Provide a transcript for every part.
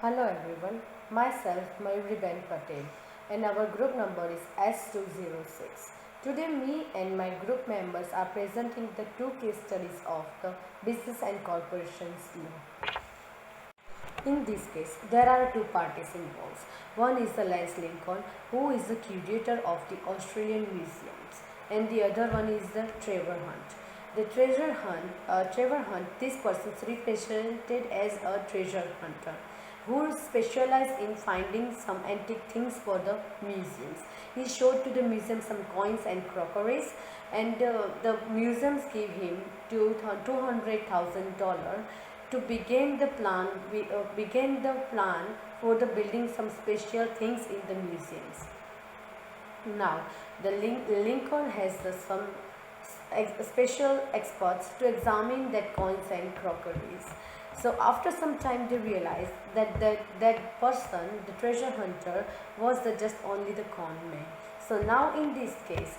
Hello everyone, myself Mayuri Patel and our group number is S206. Today me and my group members are presenting the two case studies of the business and corporations law. In this case, there are two parties involved. One is the Lance Lincoln, who is the curator of the Australian museums, and the other one is the Trevor Hunt. Trevor Hunt, this person is represented as a treasure hunter who specialized in finding some antique things for the museums. He showed to the museum some coins and crockeries, and the museums gave him $200,000 to begin the plan for the building some special things in the museums. Now, the Lincoln has some special experts to examine that coins and crockeries. So after some time they realized that person, the treasure hunter, was just only the con man. So now in this case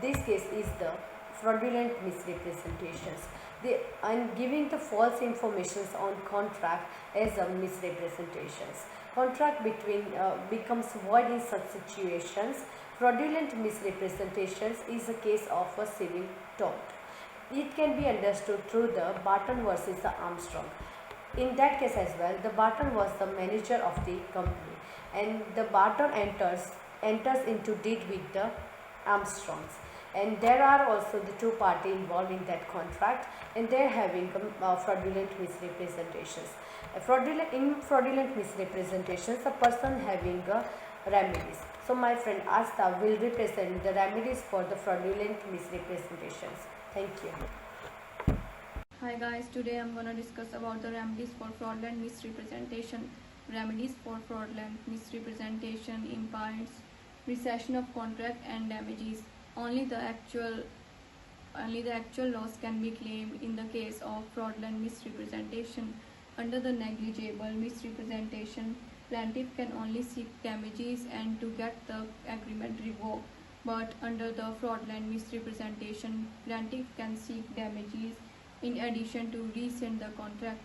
is the fraudulent misrepresentations. They are giving the false informations on contract as a misrepresentations. Contract between becomes void in such situations. Fraudulent misrepresentations is a case of a civil tort. It can be understood through the Barton versus the Armstrong. In that case as well, the Barton was the manager of the company, and the Barton enters into deed with the Armstrongs, and there are also the two parties involved in that contract, and they are having fraudulent misrepresentations. In fraudulent misrepresentations, the person having remedies. So my friend Asta will represent the remedies for the fraudulent misrepresentations. Thank you. Hi guys, today I'm gonna discuss about the remedies for fraudulent misrepresentation. Remedies for fraudulent misrepresentation implies rescission of contract and damages. Only the actual loss can be claimed in the case of fraudulent misrepresentation. Under the negligible misrepresentation, plaintiff can only seek damages and to get the agreement revoked. But under the fraudulent misrepresentation, plaintiff can seek damages in addition to rescind the contract.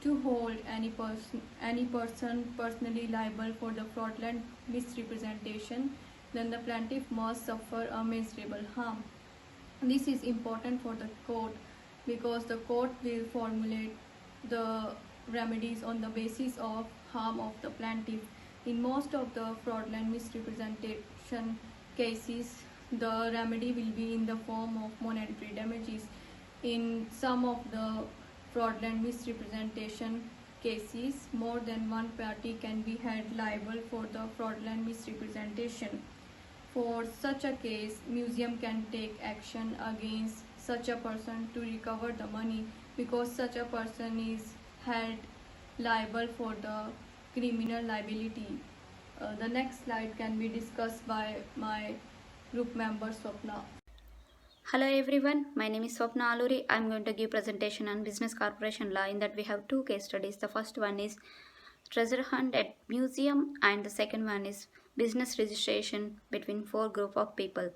To hold any person personally liable for the fraudulent misrepresentation, then the plaintiff must suffer a measurable harm. This is important for the court because the court will formulate the remedies on the basis of harm of the plaintiff. In most of the fraudulent misrepresentation cases, the remedy will be in the form of monetary damages. In some of the fraudulent misrepresentation cases, more than one party can be held liable for the fraudulent misrepresentation. For such a case, museum can take action against such a person to recover the money because such a person is held liable for the criminal liability. The next slide can be discussed by my group member Swapna. Hello everyone, my name is Swapna Aluri. I am going to give presentation on business corporation law. In that we have two case studies. The first one is treasure hunt at museum and the second one is business registration between four group of people.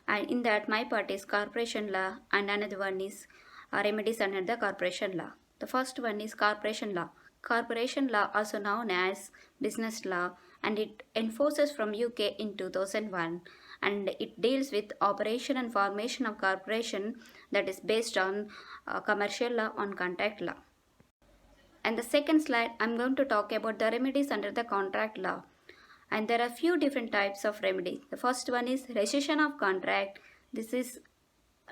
And in that my part is corporation law and another one is remedies under the corporation law. The first one is corporation law. Corporation law, also known as business law, and it enforces from UK in 2001, and it deals with operation and formation of corporation that is based on commercial law on contract law. And the second slide, I'm going to talk about the remedies under the contract law. And there are few different types of remedy. The first one is rescission of contract. This is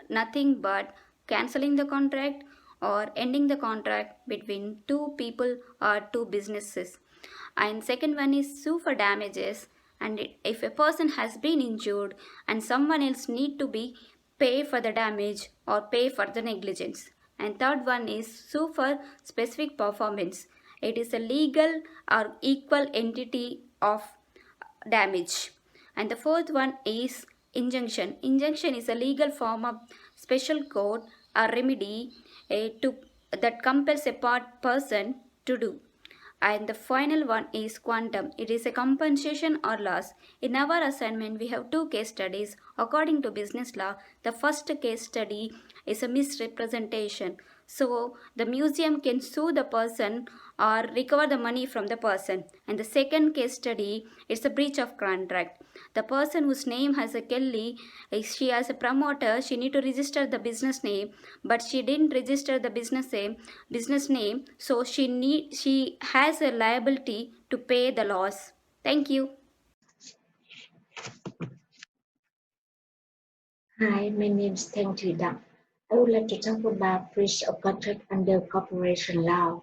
nothing but cancelling the contract or ending the contract between two people or two businesses. And second one is sue for damages, and if a person has been injured and someone else need to be pay for the damage or pay for the negligence. And third one is sue for specific performance. It is a legal or equal entity of damage. And the fourth one is injunction. Injunction is a legal form of special court or remedy that compels a person to do. And the final one is quantum. It is a compensation or loss. In our assignment, we have two case studies. According to business law, the first case study is a misrepresentation. So the museum can sue the person or recover the money from the person. And the second case study is a breach of contract. The person whose name has a Kelly, she has a promoter, she need to register the business name, but she didn't register the business name, so she has a liability to pay the loss. Thank you. Hi, my name is Tang Thi Dang. I would like to talk about breach of contract under corporation law.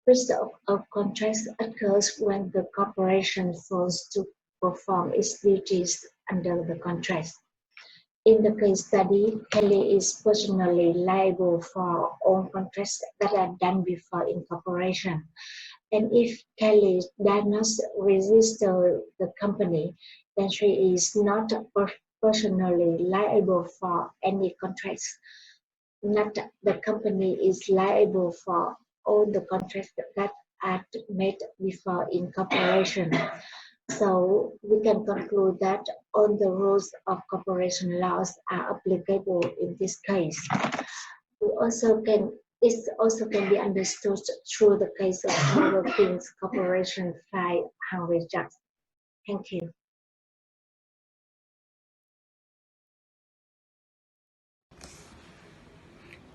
Breach of contract occurs when the corporation fails to perform its duties under the contract. In the case study, Kelly is personally liable for all contracts that are done before incorporation. And if Kelly does not register the company, then she is not personally liable for any contracts. Not the company is liable for all the contracts that are made before incorporation. So we can conclude that all the rules of corporation laws are applicable in this case. It also can be understood through the case of Global Kings Corporation v. Henry Jackson. Thank you.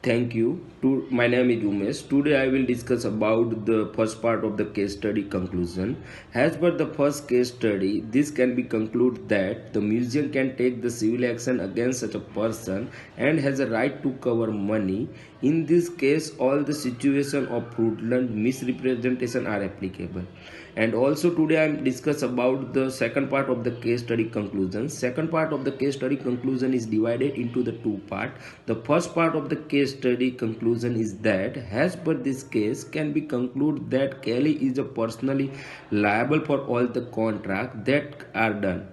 Thank you. My name is Umesh. Today I will discuss about the first part of the case study conclusion. As per the first case study, this can be concluded that the museum can take the civil action against such a person and has a right to cover money. In this case, all the situation of fraudulent misrepresentation are applicable. And also today I am discuss about the second part of the case study conclusion. Second part of the case study conclusion is divided into the two part. The first part of the case study conclusion is that as per this case can be concluded that Kelly is a personally liable for all the contracts that are done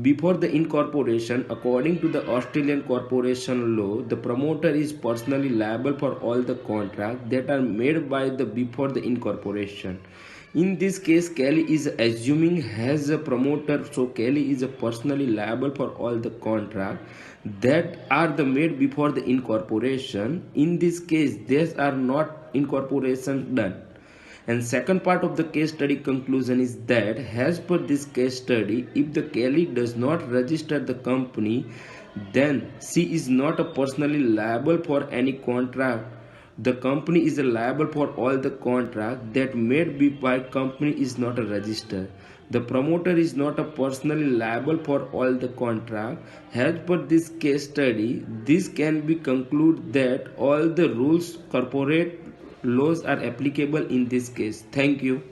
before the incorporation. According to the Australian corporation law, the promoter is personally liable for all the contracts that are made by the before the incorporation. In this case, Kelly is assuming as a promoter, so Kelly is personally liable for all the contracts that are the made before the incorporation. In this case, these are not incorporation done. And second part of the case study conclusion is that as per this case study, if the Kelly does not register the company, then she is not a personally liable for any contract. The company is liable for all the contract that made by company is not a register. The promoter is not a personally liable for all the contract. As per this case study, this can be concluded that all the rules corporate laws are applicable in this case. Thank you.